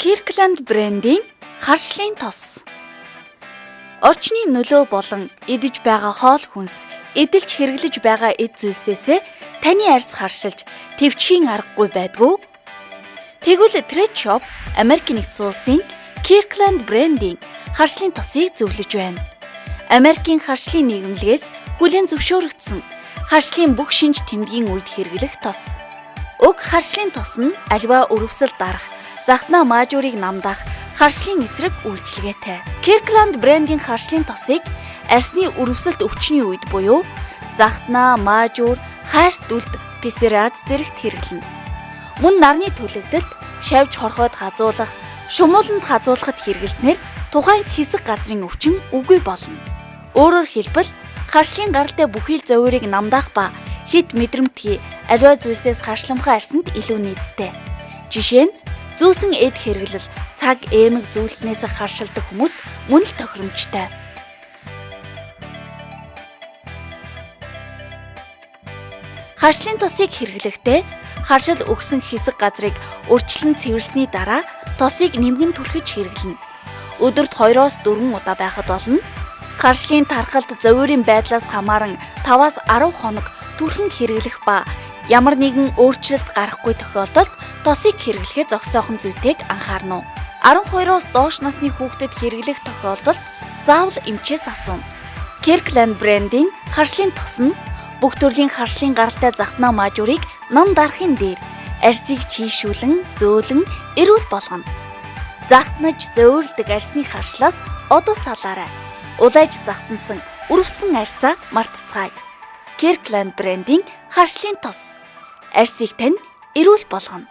Kirkland брендийн харшлын тос. Орчны нөлөө болон идэж байгаа хоол хүнс, эдэлж хэрэглэж байгаа эд зүйлсээс таны арьс харшилж төвчхийн аргагүй байдгүй. Тэгвэл Trade Shop Америк нэгдсэн улсын Kirkland брендийн харшлын тосыг зөвлөж байна. Америкийн харшлын нийгэмлэгээс хүлээн зөвшөөрөгдсөн харшлын бүх шинж тэмдгийн үед хэрэглэх тос. Уг харшлын тос нь аливаа өрөвсөл дарах, захтнаа маажуурыг намдаах харшлын эсрэг үйлчилгээтэй. Kirkland брендийн харшлын тосыг арьсны өрөвсөлт өвчний үед буюу захтнаа, маажуур, хайрс дүлд, псориаз зэрэгт хэрэглэнэ. Мөн нарны түлэгдэд шавж хорхоод хазуулах, шумууланд хазуулахад хэрэглэснээр тухайн хэсэг газрын өвчин үгүй болно. Өөрөөр хэлбэл харшлын гаралтай бүхий л зовирыг намдаах ба хит мэдрэмтгий аливаа зүйлсээс харшламхан арьсанд илүү нийцтэй. Жишээ нь зүүсэн эд хэрэглэл цаг эмэг зүйлтнээс харшилдаг хүмүүст мөн л тохиромжтой. Харшлын тосыг хэрэглэхдээ харшил өгсөн хэсэг газрыг урьдчилан цэвэрлсэний дараа тосыг нэмгэн түрхэж хэрэглэнэ. Өдөрт 2-4 удаа байхад болно. Харшлын тархалт зовирын байдлаас хамааран 5-10 хоног түрхэн хэрэглэх ба ямар нэгэн өөрчлөлт гарахгүй тохиолдолд тосыг хэрэглэхээ зогсоохон зүйтэйг анхаарна уу. 12-оос доош насны хүүхдэд хэрэглэх тохиолдолд заавал эмчээс асууна. Kirkland брендийн харшлын тос нь бүх төрлийн харшлын гаралтай захтнаа маажуурыг нам дарахын дээр арьсыг чийшүүлэн, зөөлөн, эрүүл болгоно. Захтнаж зөөлдөг арьсны харшлаас одоо салаарай. Улайж захтансан, өрөвсөн арьсаа мартацгаая. Kirkland брендийн харшлын тос. Арьсыг тань эрүүл болгоно.